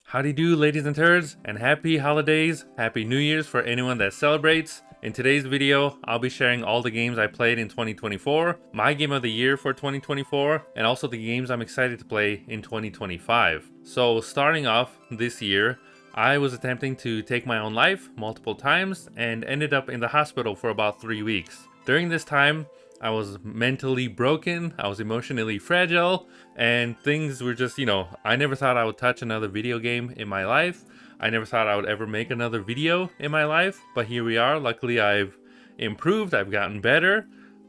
Howdy do, ladies and turds, and happy holidays, happy New Year's for anyone that celebrates. In today's video, I'll be sharing all the games I played in 2024, my game of the year for 2024, and also the games I'm excited to play in 2025. So starting off this year, I was attempting to take my own life multiple times and ended up in the hospital for about 3 weeks. During this time, I was mentally broken, I was emotionally fragile, and things were just, I never thought I would touch another video game in my life. I never thought I would ever make another video in my life, but here we are. Luckily, I've improved, I've gotten better.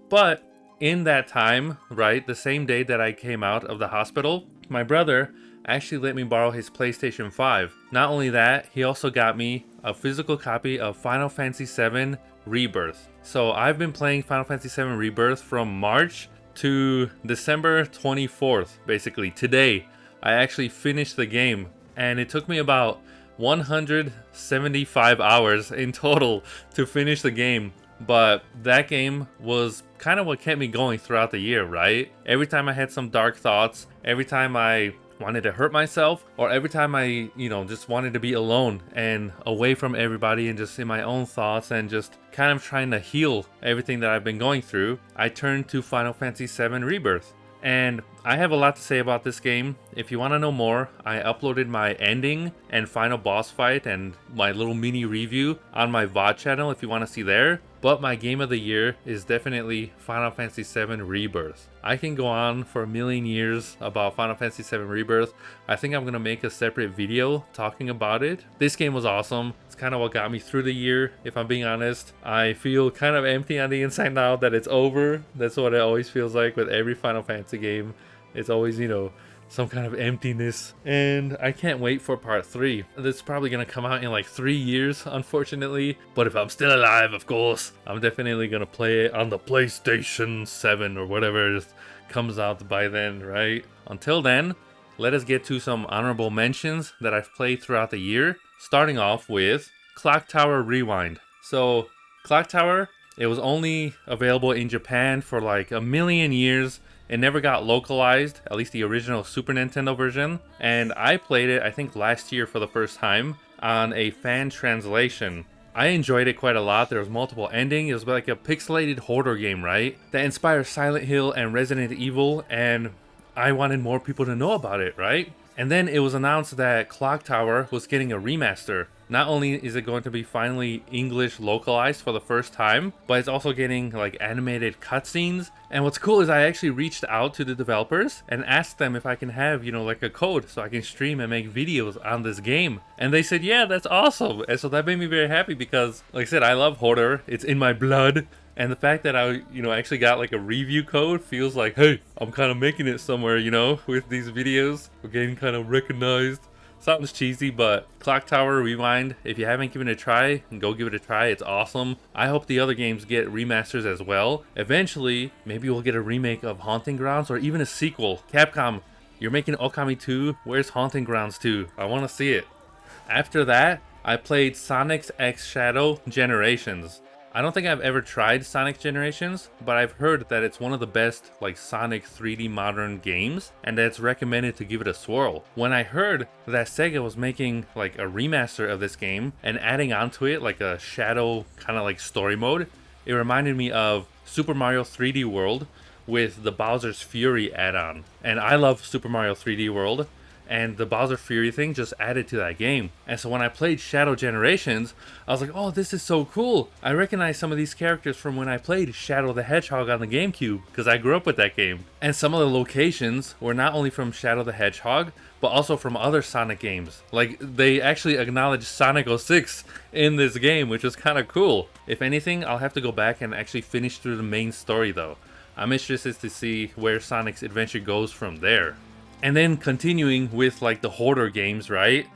But in that time, right, the same day that I came out of the hospital, my brother actually let me borrow his PlayStation 5. Not only that, he also got me a physical copy of Final Fantasy VII ReBirth. So I've been playing Final Fantasy VII ReBirth from March to December 24th, basically. Today, I actually finished the game, and it took me about 175 hours in total to finish the game. But that game was kind of what kept me going throughout the year, right? Every time I had some dark thoughts, every time I wanted to hurt myself, or every time I, just wanted to be alone and away from everybody and just in my own thoughts and just kind of trying to heal everything that I've been going through, I turned to Final Fantasy VII ReBirth. And I have a lot to say about this game. If you want to know more, I uploaded my ending and final boss fight and my little mini review on my VOD channel if you want to see there. But my game of the year is definitely Final Fantasy VII ReBirth. I can go on for a million years about Final Fantasy VII ReBirth. I think I'm going to make a separate video talking about it. This game was awesome. It's kind of what got me through the year, if I'm being honest. I feel kind of empty on the inside now that it's over. That's what it always feels like with every Final Fantasy game. It's always, some kind of emptiness. And I can't wait for part 3. This probably gonna come out in like 3 years, unfortunately. But if I'm still alive, of course, I'm definitely gonna play it on the PlayStation 7 or whatever comes out by then, right? Until then, let us get to some honorable mentions that I've played throughout the year. Starting off with Clock Tower Rewind. So, Clock Tower, it was only available in Japan for like a million years. It never got localized, at least the original Super Nintendo version. And I played it, I think last year for the first time, on a fan translation. I enjoyed it quite a lot. There was multiple endings. It was like a pixelated horror game, right? That inspired Silent Hill and Resident Evil, and I wanted more people to know about it, right? And then it was announced that Clock Tower was getting a remaster. Not only is it going to be finally English localized for the first time, but it's also getting like animated cutscenes. And what's cool is I actually reached out to the developers and asked them if I can have, like a code so I can stream and make videos on this game. And they said, yeah, that's awesome. And so that made me very happy because, like I said, I love horror. It's in my blood. And the fact that I, actually got like a review code feels like, hey, I'm kind of making it somewhere, with these videos. We're getting kind of recognized. Sounds cheesy, but Clock Tower Rewind, if you haven't given it a try, go give it a try. It's awesome. I hope the other games get remasters as well. Eventually, maybe we'll get a remake of Haunting Grounds or even a sequel. Capcom, you're making Okami 2. Where's Haunting Grounds 2? I want to see it. After that, I played Sonic's X Shadow Generations. I don't think I've ever tried Sonic Generations, but I've heard that it's one of the best like Sonic 3D modern games, and that it's recommended to give it a swirl. When I heard that Sega was making like a remaster of this game and adding onto it like a shadow kind of like story mode, it reminded me of Super Mario 3D World with the Bowser's Fury add-on. And I love Super Mario 3D World, and the Bowser Fury thing just added to that game. And so when I played Shadow Generations, I was like, oh, this is so cool. I recognize some of these characters from when I played Shadow the Hedgehog on the GameCube, because I grew up with that game. And some of the locations were not only from Shadow the Hedgehog, but also from other Sonic games. Like, they actually acknowledged Sonic 06 in this game, which was kind of cool. If anything, I'll have to go back and actually finish through the main story though. I'm interested to see where Sonic's adventure goes from there. And then continuing with like the horror games, right?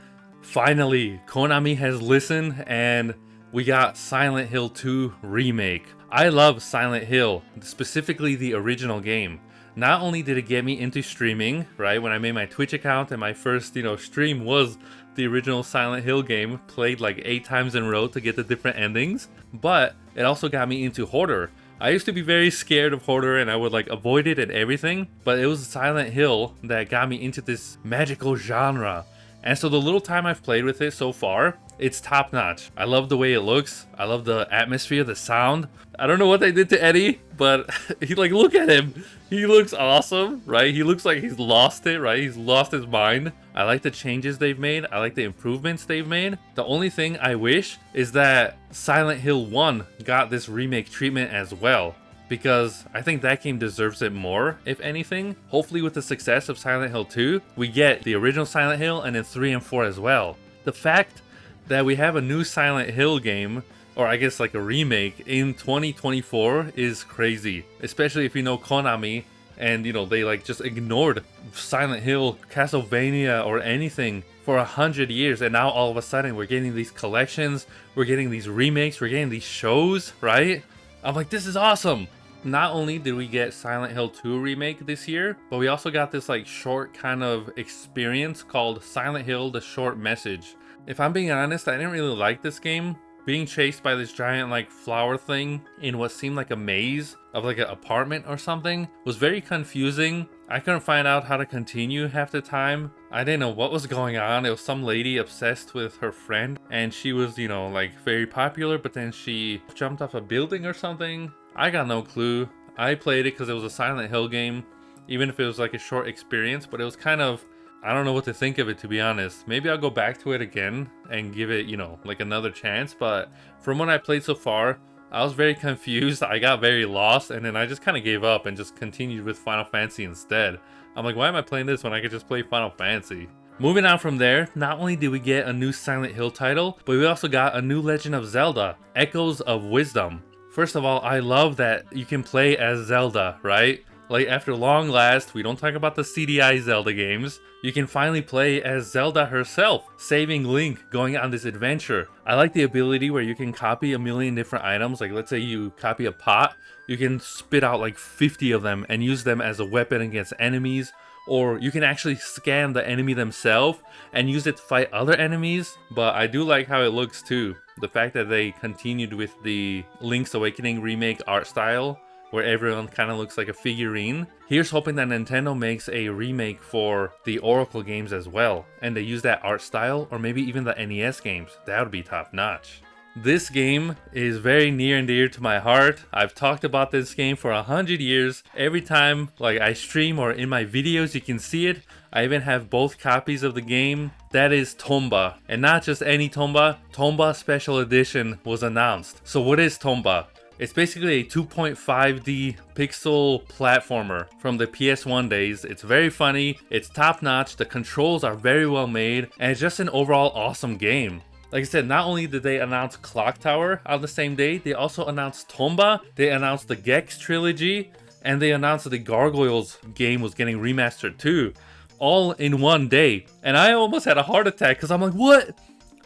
Finally, Konami has listened and we got Silent Hill 2 Remake. I love Silent Hill, specifically the original game. Not only did it get me into streaming, right? When I made my Twitch account and my first, stream was the original Silent Hill game, played like 8 times in a row to get the different endings, but it also got me into horror. I used to be very scared of horror and I would like avoid it and everything, but it was Silent Hill that got me into this magical genre. And so the little time I've played with it so far, it's top notch. I love the way it looks. I love the atmosphere, the sound. I don't know what they did to Eddie, but he like, look at him. He looks awesome, right? He looks like he's lost it, right? He's lost his mind. I like the changes they've made. I like the improvements they've made. The only thing I wish is that Silent Hill 1 got this remake treatment as well, because I think that game deserves it more, if anything. Hopefully with the success of Silent Hill 2, we get the original Silent Hill and then 3 and 4 as well. The fact that we have a new Silent Hill game, or I guess like a remake, in 2024 is crazy. Especially if you know Konami, and you know, they like just ignored Silent Hill, Castlevania, or anything for 100 years, and now all of a sudden we're getting these collections, we're getting these remakes, we're getting these shows, right? I'm like, this is awesome. Not only did we get Silent Hill 2 remake this year, but we also got this like short kind of experience called Silent Hill: The Short Message. If I'm being honest, I didn't really like this game. Being chased by this giant like flower thing in what seemed like a maze of like an apartment or something was very confusing. I couldn't find out how to continue half the time. I didn't know what was going on. It was some lady obsessed with her friend, and she was, you know, like very popular, but then she jumped off a building or something. I got no clue. I played it because it was a Silent Hill game, even if it was like a short experience, but it was kind of, I don't know what to think of it, to be honest. Maybe I'll go back to it again and give it, you know, like another chance. But from what I played so far, I was very confused. I got very lost, and then I just kind of gave up and just continued with Final Fantasy instead. I'm like, why am I playing this when I could just play Final Fantasy? Moving on from there, not only did we get a new Silent Hill title, but we also got a new Legend of Zelda, Echoes of Wisdom. First of all, I love that you can play as Zelda, right? Like, after long last, we don't talk about the CDI Zelda games, you can finally play as Zelda herself, saving Link, going on this adventure. I like the ability where you can copy a million different items. Like, let's say you copy a pot, you can spit out like 50 of them and use them as a weapon against enemies. Or you can actually scan the enemy themselves and use it to fight other enemies. But I do like how it looks too. The fact that they continued with the Link's Awakening remake art style, where everyone kind of looks like a figurine. Here's hoping that Nintendo makes a remake for the Oracle games as well, and they use that art style, or maybe even the NES games. That would be top notch. This game is very near and dear to my heart. I've talked about this game for 100 years. Every time like I stream or in my videos, you can see it. I even have both copies of the game. That is Tomba, and not just any Tomba. Tomba Special Edition was announced. So what is Tomba? It's basically a 2.5D pixel platformer from the PS1 days. It's very funny, it's top notch, the controls are very well made, and it's just an overall awesome game. Like I said, not only did they announce Clock Tower on the same day, they also announced Tomba, they announced the Gex trilogy, and they announced that the Gargoyles game was getting remastered too. All in one day. And I almost had a heart attack because I'm like, what?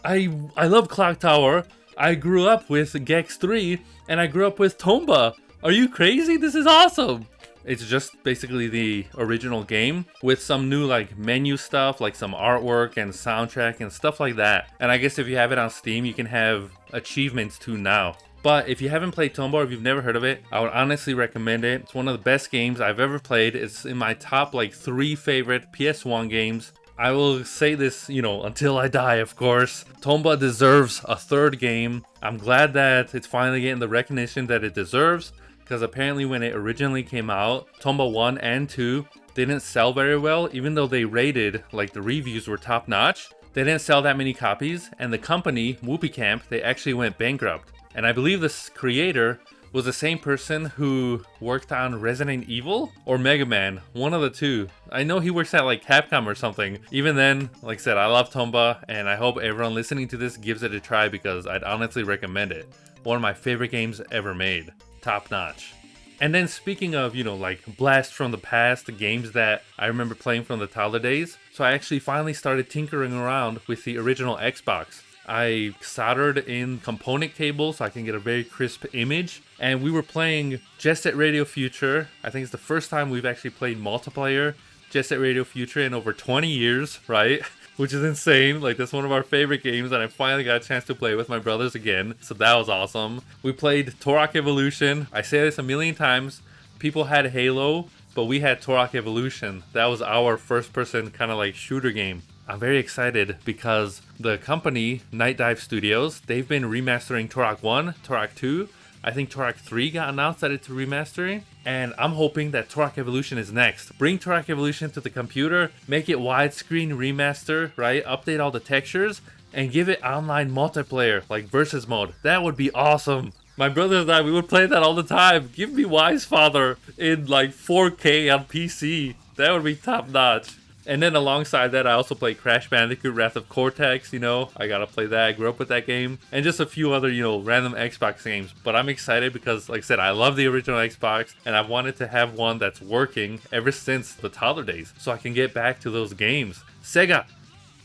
I love Clock Tower. I grew up with Gex 3 and I grew up with Tomba. Are you crazy? This is awesome. It's just basically the original game with some new like menu stuff, like some artwork and soundtrack and stuff like that. And I guess if you have it on Steam, you can have achievements too now. But if you haven't played Tomba or if you've never heard of it, I would honestly recommend it. It's one of the best games I've ever played. It's in my top like 3 favorite PS1 games. I will say this, you know, until I die, of course. Tomba deserves a third game. I'm glad that it's finally getting the recognition that it deserves, because apparently when it originally came out, Tomba 1 and 2 didn't sell very well, even though they rated, like the reviews were top notch. They didn't sell that many copies, and the company, Whoopee Camp, they actually went bankrupt. And I believe this creator was the same person who worked on Resident Evil or Mega Man, one of the two. I know he works at like Capcom or something. Even then, like I said, I love Tomba, and I hope everyone listening to this gives it a try because I'd honestly recommend it. One of my favorite games ever made. Top notch. And then speaking of, you know, like blast from the past, the games that I remember playing from the toddler days, so I actually finally started tinkering around with the original Xbox. I soldered in component cables so I can get a very crisp image. And we were playing Jet Set Radio Future. I think it's the first time we've actually played multiplayer Jet Set Radio Future in over 20 years, right? Which is insane. Like, that's one of our favorite games, and I finally got a chance to play with my brothers again. So that was awesome. We played Turok Evolution. I say this a million times. People had Halo, but we had Turok Evolution. That was our first-person kind of like shooter game. I'm very excited because the company, Night Dive Studios, they've been remastering Turok 1, Turok 2. I think Turok 3 got announced that it's remastering. And I'm hoping that Turok Evolution is next. Bring Turok Evolution to the computer, make it widescreen remaster, right? Update all the textures, and give it online multiplayer, like versus mode. That would be awesome. My brothers and I, we would play that all the time. Give me Wise Father in like 4K on PC. That would be top notch. And then alongside that, I also play Crash Bandicoot Wrath of Cortex, I gotta play that. I grew up with that game. And just a few other, random Xbox games. But I'm excited because, like I said, I love the original Xbox, and I've wanted to have one that's working ever since the toddler days, so I can get back to those games. Sega,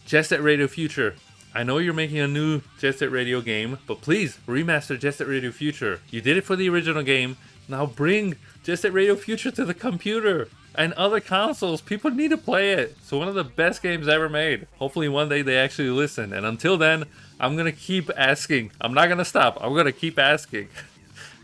Jet Set Radio Future. I know you're making a new Jet Set Radio game, but please remaster Jet Set Radio Future. You did it for the original game. Now bring Jet Set Radio Future to the computer and other consoles. People need to play it. It's one of the best games ever made. Hopefully one day they actually listen. And until then, I'm going to keep asking. I'm not going to stop. I'm going to keep asking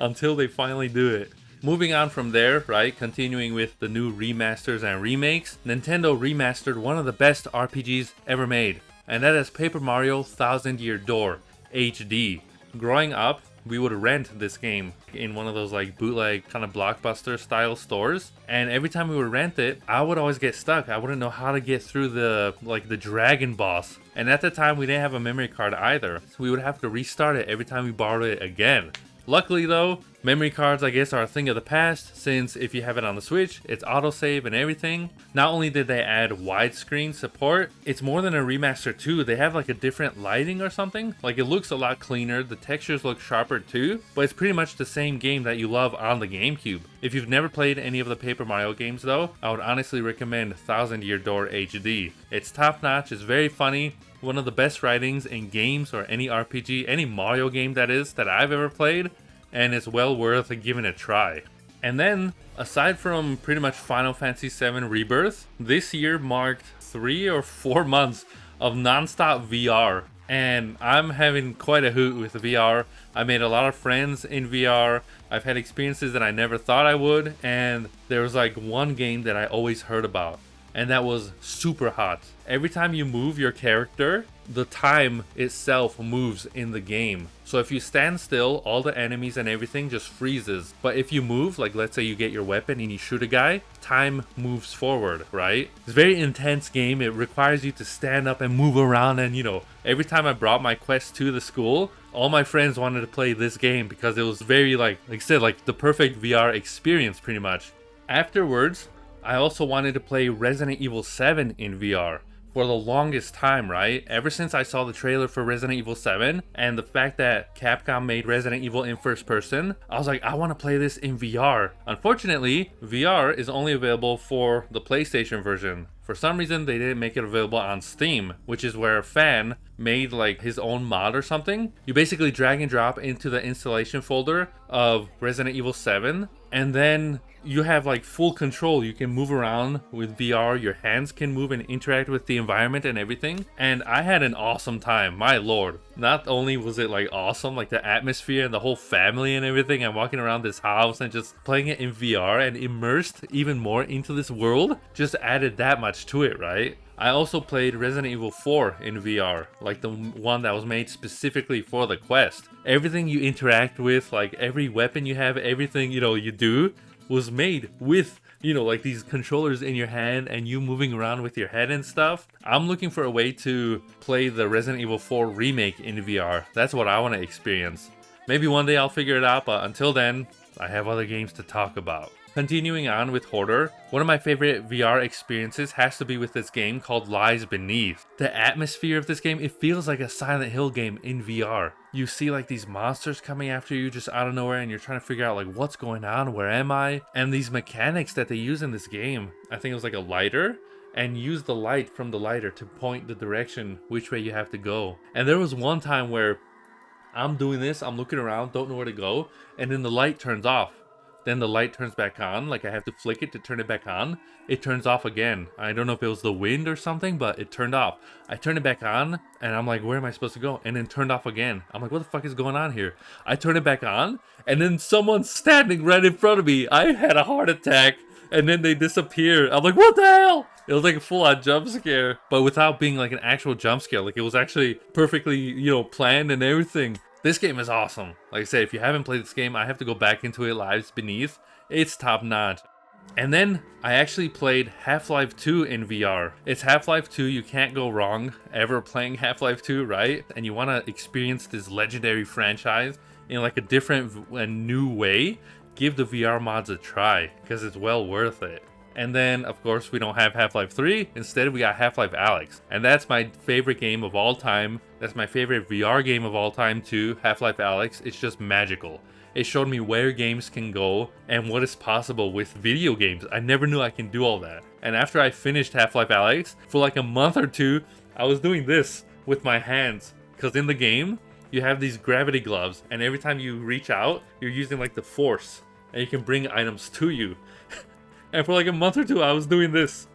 until they finally do it. Moving on from there, right, continuing with the new remasters and remakes, Nintendo remastered one of the best RPGs ever made. And that is Paper Mario Thousand Year Door HD. Growing up, we would rent this game in one of those like bootleg kind of Blockbuster style stores, and every time we would rent it, I would always get stuck. I wouldn't know how to get through the dragon boss, and at the time we didn't have a memory card either, so we would have to restart it every time we borrowed it again. Luckily though, memory cards I guess are a thing of the past, since if you have it on the Switch, it's autosave and everything. Not only did they add widescreen support, it's more than a remaster too. They have like a different lighting or something. Like it looks a lot cleaner, the textures look sharper too, but it's pretty much the same game that you love on the GameCube. If you've never played any of the Paper Mario games though, I would honestly recommend Thousand Year Door HD. It's top notch, it's very funny. One of the best writings in games or any RPG, any Mario game that I've ever played, and it's well worth giving a try. And then, aside from pretty much Final Fantasy VII Rebirth, this year marked 3 or 4 months of non-stop VR. And I'm having quite a hoot with VR. I made a lot of friends in VR. I've had experiences that I never thought I would. And there was like one game that I always heard about, and that was SuperHot. Every time you move your character, the time itself moves in the game. So if you stand still, all the enemies and everything just freezes. But if you move, like let's say you get your weapon and you shoot a guy, time moves forward, right? It's a very intense game. It requires you to stand up and move around. And every time I brought my Quest to the school, all my friends wanted to play this game because it was very like I said, like the perfect VR experience pretty much. Afterwards, I also wanted to play Resident Evil 7 in VR for the longest time, right? Ever since I saw the trailer for Resident Evil 7 and the fact that Capcom made Resident Evil in first person, I was like, I want to play this in VR. Unfortunately, VR is only available for the PlayStation version. For some reason, they didn't make it available on Steam, which is where a fan made like his own mod or something. You basically drag and drop into the installation folder of Resident Evil 7, and then you have like full control. You can move around with VR, your hands can move and interact with the environment and everything. And I had an awesome time, my lord. Not only was it like awesome, like the atmosphere and the whole family and everything, I'm walking around this house and just playing it in VR and immersed even more into this world, just added that much to it, right? I also played Resident Evil 4 in VR, like the one that was made specifically for the Quest. Everything you interact with, like every weapon you have, everything you do, was made with like these controllers in your hand and you moving around with your head and stuff. I'm looking for a way to play the Resident Evil 4 remake in VR. That's what I want to experience. Maybe one day I'll figure it out, but until then, I have other games to talk about. Continuing on with Hoarder, one of my favorite VR experiences has to be with this game called Lies Beneath. The atmosphere of this game, it feels like a Silent Hill game in VR. You see like these monsters coming after you just out of nowhere and you're trying to figure out like what's going on, where am I? And these mechanics that they use in this game, I think it was like a lighter, and use the light from the lighter to point the direction which way you have to go. And there was one time where I'm doing this, I'm looking around, don't know where to go, and then the light turns off. Then the light turns back on, like I have to flick it to turn it back on. It turns off again. I don't know if it was the wind or something, but it turned off. I turned it back on, and I'm like, where am I supposed to go? And then turned off again. I'm like, what the fuck is going on here? I turn it back on, and then someone's standing right in front of me. I had a heart attack. and then they disappear. I'm like, what the hell? It was like a full-on jump scare, but without being like an actual jump scare. Like, it was actually perfectly, you know, planned and everything. This game is awesome. Like I said, if you haven't played this game, I have to go back into it. Lives Beneath. It's top notch. And then I actually played Half-Life 2 in VR. It's Half-Life 2, you can't go wrong ever playing Half-Life 2, right? And you want to experience this legendary franchise in like a different and new way, give the VR mods a try, because it's well worth it. And then, of course, we don't have Half-Life 3. Instead, we got Half-Life Alyx. And that's my favorite game of all time. That's my favorite VR game of all time too, Half-Life Alyx. It's just magical. It showed me where games can go and what is possible with video games. I never knew I can do all that. And after I finished Half-Life Alyx, for like a month or two, I was doing this with my hands. Because in the game, you have these gravity gloves, and every time you reach out, you're using like the force, and you can bring items to you. And for like a month or two, I was doing this.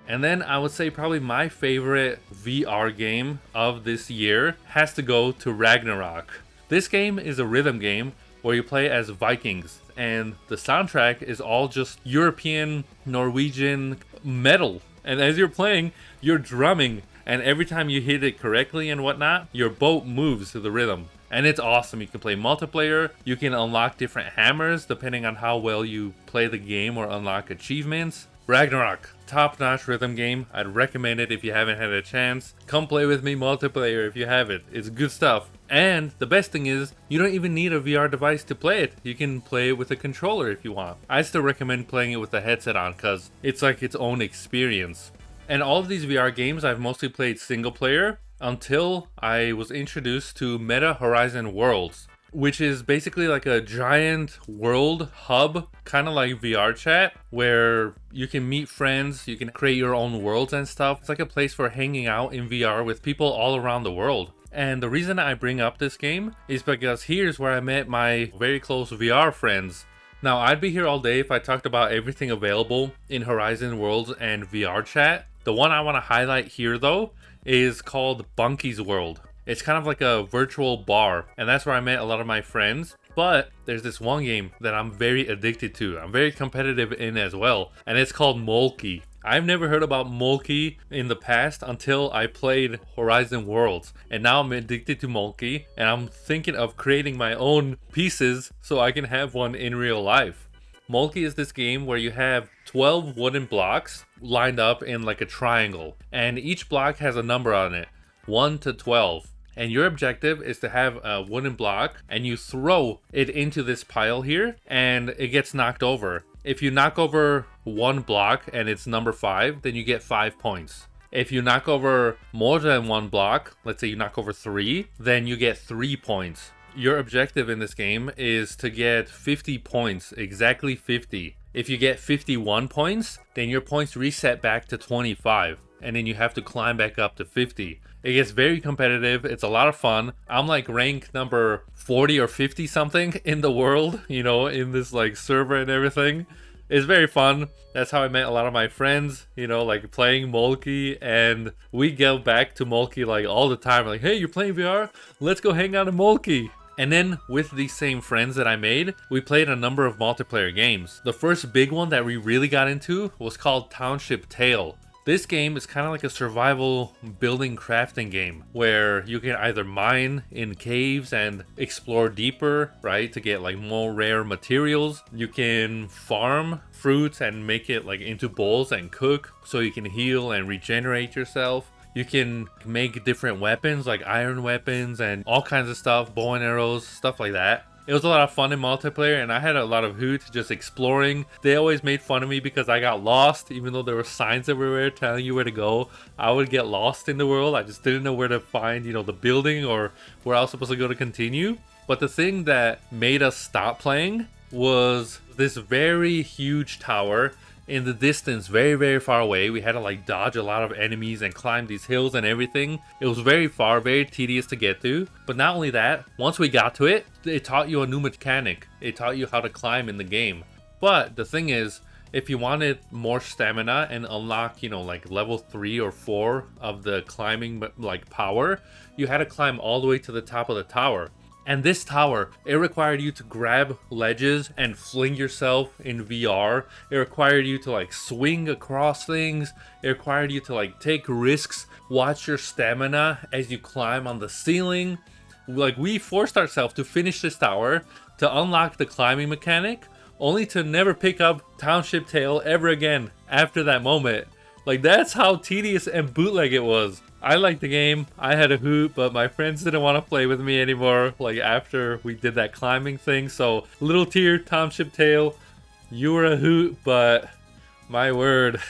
And then I would say probably my favorite VR game of this year has to go to Ragnarock. This game is a rhythm game where you play as Vikings, and the soundtrack is all just European, Norwegian metal. And as you're playing, you're drumming, and every time you hit it correctly and whatnot, your boat moves to the rhythm. And it's awesome. You can play multiplayer, you can unlock different hammers depending on how well you play the game or unlock achievements. Ragnarock, top-notch rhythm game. I'd recommend it if you haven't had a chance. Come play with me multiplayer if you have it. It's good stuff. And the best thing is, you don't even need a VR device to play it. You can play it with a controller if you want. I still recommend playing it with a headset on because it's like its own experience. And all of these VR games, I've mostly played single player until I was introduced to Meta Horizon Worlds, which is basically like a giant world hub, kind of like VR chat, where you can meet friends, you can create your own worlds and stuff. It's like a place for hanging out in VR with people all around the world. And the reason I bring up this game is because here's where I met my very close VR friends. Now, I'd be here all day if I talked about everything available in Horizon Worlds and VR chat. The one I want to highlight here, though, is called Bunky's World. It's kind of like a virtual bar, and that's where I met a lot of my friends. But there's this one game that I'm very addicted to. I'm very competitive in as well, and it's called Mölkky. I've never heard about Mölkky in the past until I played Horizon Worlds, and now I'm addicted to Mölkky, and I'm thinking of creating my own pieces so I can have one in real life. Mölkky is this game where you have 12 wooden blocks lined up in like a triangle, and each block has a number on it, 1 to 12. And your objective is to have a wooden block and you throw it into this pile here and it gets knocked over. If you knock over one block and it's number 5, then you get 5 points. If you knock over more than one block, let's say you knock over 3, then you get 3 points. Your objective in this game is to get 50 points, exactly 50. If you get 51 points, then your points reset back to 25. And then you have to climb back up to 50. It gets very competitive. It's a lot of fun. I'm like rank number 40 or 50 something in the world, you know, in this like server and everything. It's very fun. That's how I met a lot of my friends, you know, like playing Mölkky, and we go back to Mölkky like all the time. Like, hey, you're playing VR? Let's go hang out in Mölkky. And then with these same friends that I made, we played a number of multiplayer games. The first big one that we really got into was called Township Tale. This game is kind of like a survival building crafting game where you can either mine in caves and explore deeper, right, to get like more rare materials. You can farm fruits and make it like into bowls and cook so you can heal and regenerate yourself. You can make different weapons like iron weapons and all kinds of stuff, bow and arrows, stuff like that. It was a lot of fun in multiplayer, and I had a lot of hoot just exploring. They always made fun of me because I got lost, even though there were signs everywhere telling you where to go. I would get lost in the world. I just didn't know where to find, you know, the building or where I was supposed to go to continue. But the thing that made us stop playing was this very huge tower in the distance, very, very far away. We had to like dodge a lot of enemies and climb these hills and everything. It was very far, very tedious to get to. But not only that, once we got to it, it taught you a new mechanic. It taught you how to climb in the game. But the thing is, if you wanted more stamina and unlock, you know, like level 3 or 4 of the climbing like power, you had to climb all the way to the top of the tower. And this tower, it required you to grab ledges and fling yourself in VR. It required you to like swing across things. It required you to like take risks, watch your stamina as you climb on the ceiling. Like, we forced ourselves to finish this tower to unlock the climbing mechanic, only to never pick up Township Tale ever again after that moment. Like, that's how tedious and bootleg it was. I liked the game, I had a hoot, but my friends didn't want to play with me anymore, like after we did that climbing thing. So, little tier Township Tale, you were a hoot, but my word,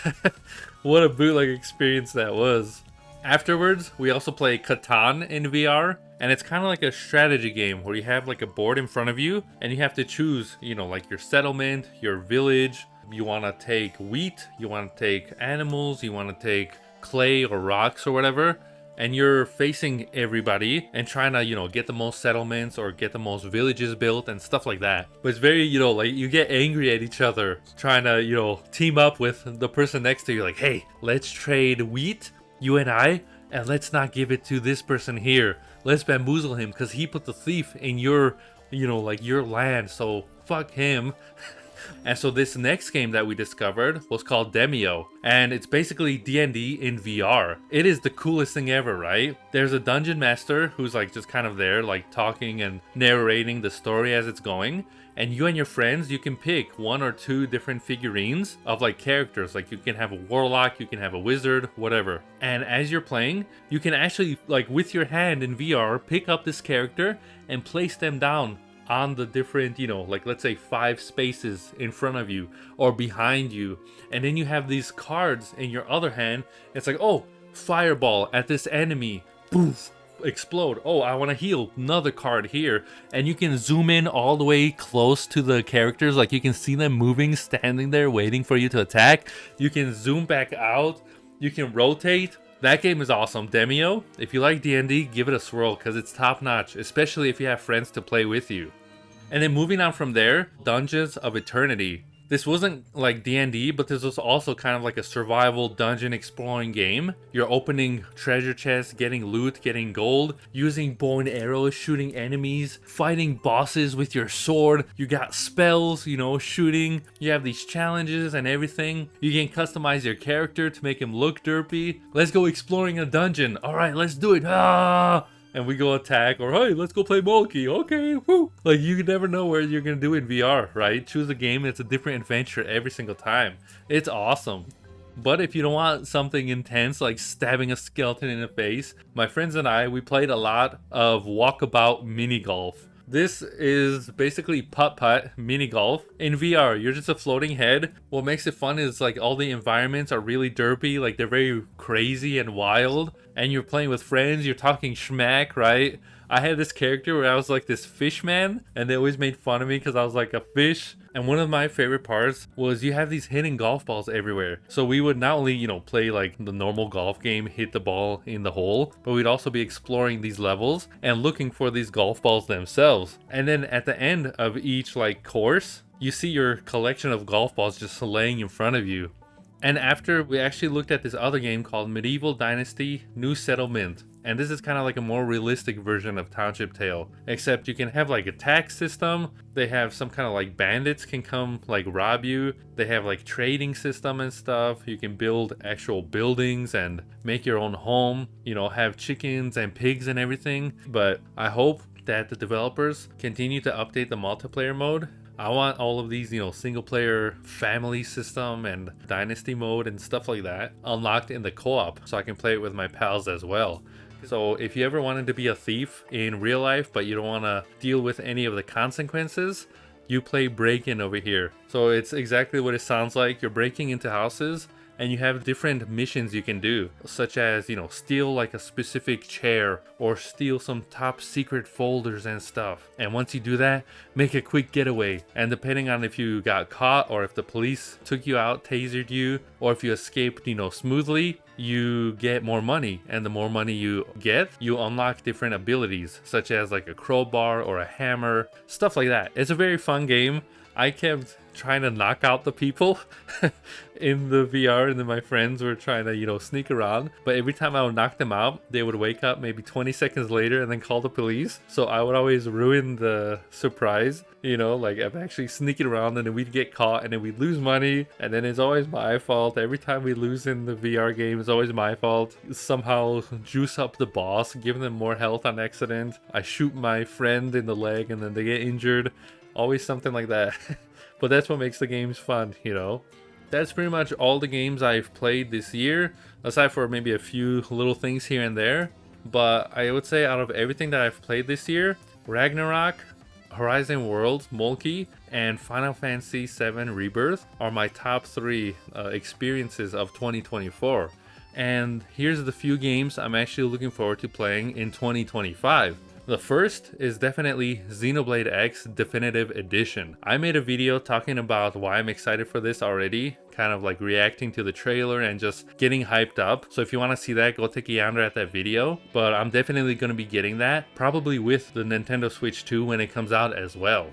what a bootleg experience that was. Afterwards, we also play Catan in VR, and it's kind of like a strategy game where you have like a board in front of you, and you have to choose, you know, like your settlement, your village. You want to take wheat, you want to take animals, you want to take clay or rocks or whatever, and you're facing everybody and trying to, you know, get the most settlements or get the most villages built and stuff like that. But it's very, you know, like you get angry at each other trying to, you know, team up with the person next to you, like, hey, let's trade wheat, you and I, and let's not give it to this person here. Let's bamboozle him because he put the thief in your, you know, like your land, so fuck him. And so this next game that we discovered was called Demeo, and it's basically D&D in VR. It is the coolest thing ever, right? There's a dungeon master who's like just kind of there, like talking and narrating the story as it's going. And you and your friends, you can pick 1 or 2 different figurines of like characters. Like you can have a warlock, you can have a wizard, whatever. And as you're playing, you can actually, like with your hand in VR, pick up this character and place them down on the different, you know, like let's say 5 spaces in front of you or behind you. And then you have these cards in your other hand. It's like, oh, fireball at this enemy. Poof. Explode. Oh, I want to heal. Another card here. And you can zoom in all the way close to the characters. Like you can see them moving, standing there, waiting for you to attack. You can zoom back out. You can rotate. That game is awesome. Demeo, if you like D&D, give it a swirl because it's top notch, especially if you have friends to play with you. And then moving on from there, Dungeons of Eternity. This wasn't like D&D, but this was also kind of like a survival dungeon exploring game. You're opening treasure chests, getting loot, getting gold, using bow and arrows, shooting enemies, fighting bosses with your sword. You got spells, you know, shooting. You have these challenges and everything. You can customize your character to make him look derpy. Let's go exploring a dungeon. All right, let's do it. Ah! And we go attack, or hey, let's go play Mölkky. Okay, woo. Like, you never know where you're gonna do in VR, right? Choose a game, it's a different adventure every single time. It's awesome. But if you don't want something intense like stabbing a skeleton in the face, my friends and I, we played a lot of Walkabout mini golf. This is basically putt-putt mini golf in VR. You're just a floating head. What makes it fun is like all the environments are really derpy, like they're very crazy and wild. And you're playing with friends, you're talking schmack, right? I had this character where I was like this fish man, and they always made fun of me because I was like a fish. And one of my favorite parts was you have these hidden golf balls everywhere. So we would not only, you know, play like the normal golf game, hit the ball in the hole, but we'd also be exploring these levels and looking for these golf balls themselves. And then at the end of each like course, you see your collection of golf balls just laying in front of you. And after, we actually looked at this other game called Medieval Dynasty New Settlement. And this is kind of like a more realistic version of Township Tale. Except you can have like a tax system. They have some kind of like bandits can come like rob you. They have like trading system and stuff. You can build actual buildings and make your own home. You know, have chickens and pigs and everything. But I hope that the developers continue to update the multiplayer mode. I want all of these, you know, single player family system and dynasty mode and stuff like that unlocked in the co-op so I can play it with my pals as well. So if you ever wanted to be a thief in real life but you don't want to deal with any of the consequences, you play break-in over here. So it's exactly what it sounds like. You're breaking into houses and you have different missions you can do, such as, you know, steal like a specific chair or steal some top secret folders and stuff. And once you do that, make a quick getaway. And depending on if you got caught or if the police took you out, tasered you, or if you escaped, you know, smoothly, you get more money. And the more money you get, you unlock different abilities, such as like a crowbar or a hammer, stuff like that. It's a very fun game. I kept trying to knock out the people in the VR, and then my friends were trying to, you know, sneak around. But every time I would knock them out, they would wake up maybe 20 seconds later and then call the police. So I would always ruin the surprise, you know, like I'm actually sneaking around and then we'd get caught and then we'd lose money. And then it's always my fault. Every time we lose in the VR game, it's always my fault. Somehow juice up the boss, give them more health on accident. I shoot my friend in the leg and then they get injured. Always something like that. But that's what makes the games fun, you know. That's pretty much all the games I've played this year, aside for maybe a few little things here and there. But I would say out of everything that I've played this year, Ragnarock, Horizon Worlds, Mölkky, and Final Fantasy VII Rebirth are my top 3 experiences of 2024. And here's the few games I'm actually looking forward to playing in 2025. The first is definitely Xenoblade X Definitive Edition. I made a video talking about why I'm excited for this already, kind of like reacting to the trailer and just getting hyped up. So if you want to see that, go take a gander at that video. But I'm definitely going to be getting that, probably with the Nintendo Switch 2 when it comes out as well.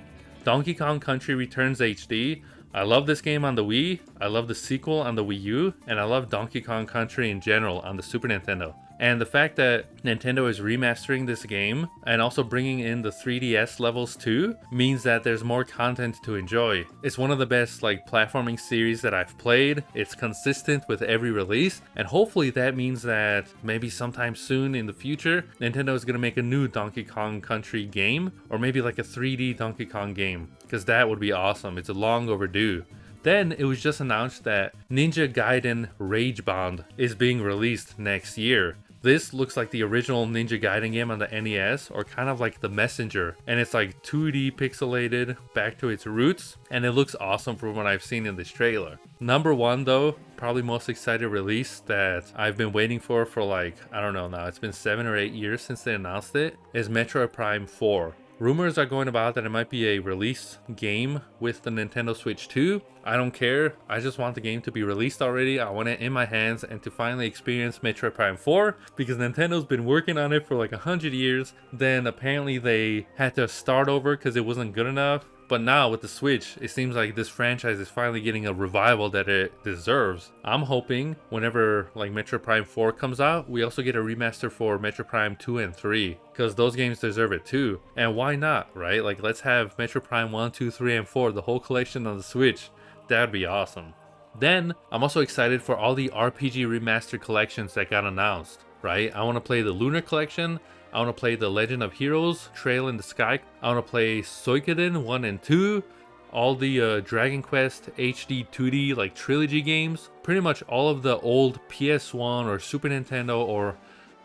Donkey Kong Country Returns HD. I love this game on the Wii, I love the sequel on the Wii U, and I love Donkey Kong Country in general on the Super Nintendo. And the fact that Nintendo is remastering this game and also bringing in the 3DS levels too means that there's more content to enjoy. It's one of the best like platforming series that I've played. It's consistent with every release, and hopefully that means that maybe sometime soon in the future Nintendo is going to make a new Donkey Kong Country game, or maybe like a 3D Donkey Kong game, because that would be awesome. It's a long overdue. Then it was just announced that Ninja Gaiden Ragebound is being released next year. This looks like the original Ninja Gaiden game on the NES, or kind of like The Messenger, and it's like 2D pixelated back to its roots, and it looks awesome from what I've seen in this trailer. Number 1 though, probably most excited release that I've been waiting for like, I don't know now, it's been 7 or 8 years since they announced it, is Metroid Prime 4. Rumors are going about that it might be a release game with the Nintendo Switch 2. I don't care. I just want the game to be released already. I want it in my hands and to finally experience Metroid Prime 4, because Nintendo's been working on it for like 100 years. Then apparently they had to start over because it wasn't good enough. But now with the Switch, it seems like this franchise is finally getting a revival that it deserves. I'm hoping whenever like Metroid Prime 4 comes out, we also get a remaster for Metroid Prime 2 and 3, because those games deserve it too. And why not, right? Like let's have Metroid Prime 1, 2, 3, and 4, the whole collection on the Switch. That'd be awesome. Then I'm also excited for all the RPG Remaster Collections that got announced, right? I want to play the Lunar Collection. I want to play the Legend of Heroes, Trail in the Sky. I want to play Suikoden 1 and 2. All the Dragon Quest HD 2D like trilogy games. Pretty much all of the old PS1 or Super Nintendo, or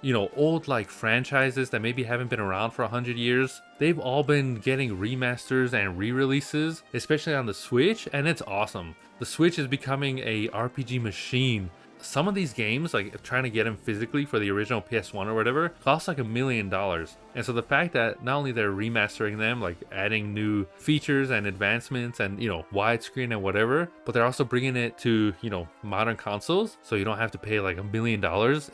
you know, old like franchises that maybe haven't been around for 100 years. They've all been getting remasters and re-releases, especially on the Switch, and it's awesome. The Switch is becoming a RPG machine. Some of these games, like trying to get them physically for the original PS1 or whatever, cost like $1 million. And so the fact that not only they're remastering them, like adding new features and advancements and, you know, widescreen and whatever, but they're also bringing it to, you know, modern consoles, so you don't have to pay like $1 million,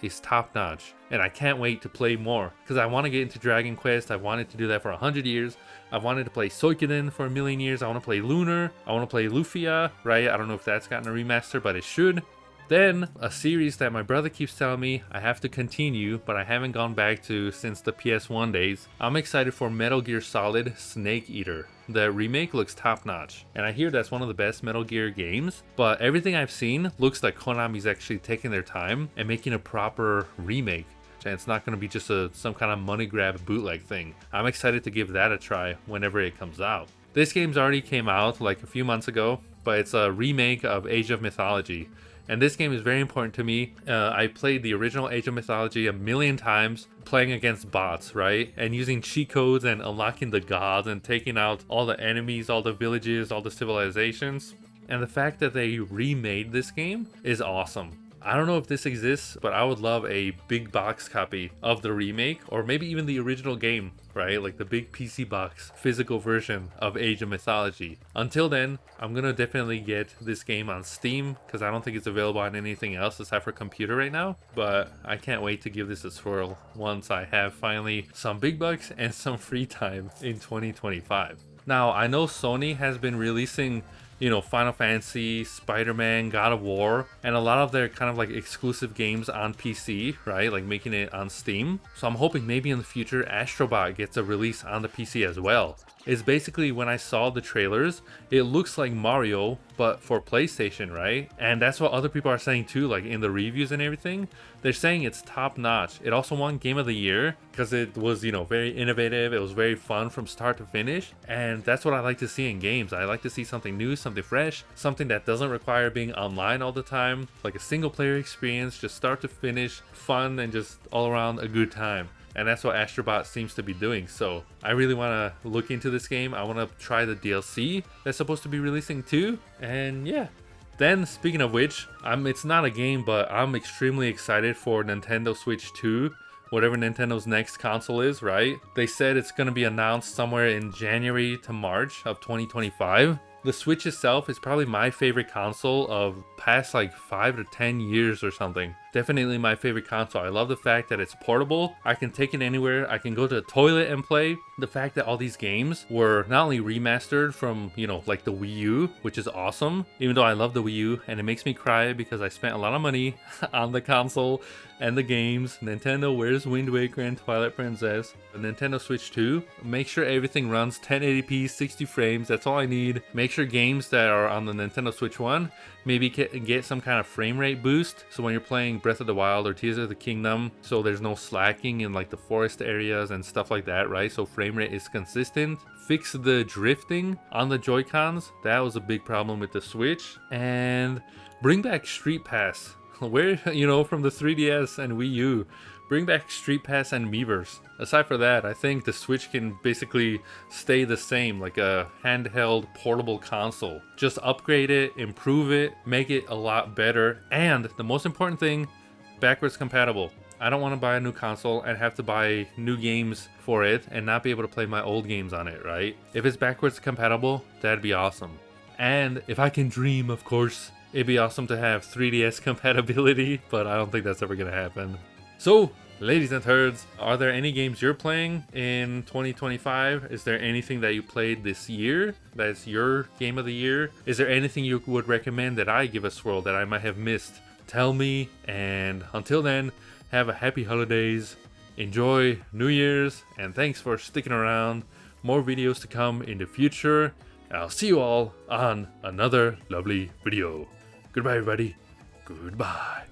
is top notch. And I can't wait to play more, because I want to get into Dragon Quest. I've wanted to do that for 100 years. I've wanted to play Suikoden for 1,000,000 years. I want to play Lunar. I want to play Lufia, right? I don't know if that's gotten a remaster, but it should. Then, a series that my brother keeps telling me I have to continue, but I haven't gone back to since the PS1 days. I'm excited for Metal Gear Solid Snake Eater. The remake looks top notch, and I hear that's one of the best Metal Gear games, but everything I've seen looks like Konami's actually taking their time and making a proper remake. And it's not going to be just some kind of money grab bootleg thing. I'm excited to give that a try whenever it comes out. This game's already came out like a few months ago, but it's a remake of Age of Mythology. And this game is very important to me. I played the original Age of Mythology 1,000,000 times, playing against bots, right? And using cheat codes and unlocking the gods and taking out all the enemies, all the villages, all the civilizations. And the fact that they remade this game is awesome. I don't know if this exists, but I would love a big box copy of the remake, or maybe even the original game, right? Like the big PC box physical version of Age of Mythology. Until then, I'm gonna definitely get this game on Steam, because I don't think it's available on anything else aside for computer right now. But I can't wait to give this a swirl once I have finally some big bucks and some free time in 2025. Now, I know Sony has been releasing you know, Final Fantasy, Spider-Man, God of War, and a lot of their kind of like exclusive games on PC, right? Like making it on Steam. So I'm hoping maybe in the future Astro Bot gets a release on the PC as well. It's basically, when I saw the trailers, it looks like Mario, but for PlayStation, right? And that's what other people are saying too, like in the reviews and everything. They're saying it's top notch. It also won Game of the Year because it was, you know, very innovative. It was very fun from start to finish. And that's what I like to see in games. I like to see something new, something fresh, something that doesn't require being online all the time. Like a single player experience, just start to finish, fun, and just all around a good time. And that's what Astro Bot seems to be doing. So I really want to look into this game. I want to try the DLC that's supposed to be releasing too. And yeah. Then, speaking of which, it's not a game, but I'm extremely excited for Nintendo Switch 2. Whatever Nintendo's next console is, right? They said it's going to be announced somewhere in January to March of 2025. The Switch itself is probably my favorite console of past like 5 to 10 years or something. Definitely my favorite console. I love the fact that it's portable. I can take it anywhere. I can go to the toilet and play. The fact that all these games were not only remastered from, you know, like the Wii U, which is awesome, even though I love the Wii U, and it makes me cry because I spent a lot of money on the console and the games. Nintendo, where's Wind Waker and Twilight Princess? The Nintendo Switch 2, make sure everything runs 1080p, 60 frames, that's all I need. Make sure games that are on the Nintendo Switch 1 maybe get some kind of frame rate boost, so when you're playing Breath of the Wild or Tears of the Kingdom, so there's no slacking in like the forest areas and stuff like that, right? So frame rate is consistent. Fix the drifting on the Joy-Cons, that was a big problem with the Switch. And bring back Street Pass, where, you know, from the 3DS and Wii U. Bring back Street Pass and Miiverse. Aside from that, I think the Switch can basically stay the same, like a handheld portable console. Just upgrade it, improve it, make it a lot better, and the most important thing, backwards compatible. I don't want to buy a new console and have to buy new games for it and not be able to play my old games on it, right? If it's backwards compatible, that'd be awesome. And if I can dream, of course, it'd be awesome to have 3DS compatibility, but I don't think that's ever gonna happen. So, ladies and turds, are there any games you're playing in 2025? Is there anything that you played this year that's your game of the year? Is there anything you would recommend that I give a swirl that I might have missed? Tell me, and until then, have a happy holidays, enjoy New Year's, and thanks for sticking around. More videos to come in the future, and I'll see you all on another lovely video. Goodbye, everybody. Goodbye.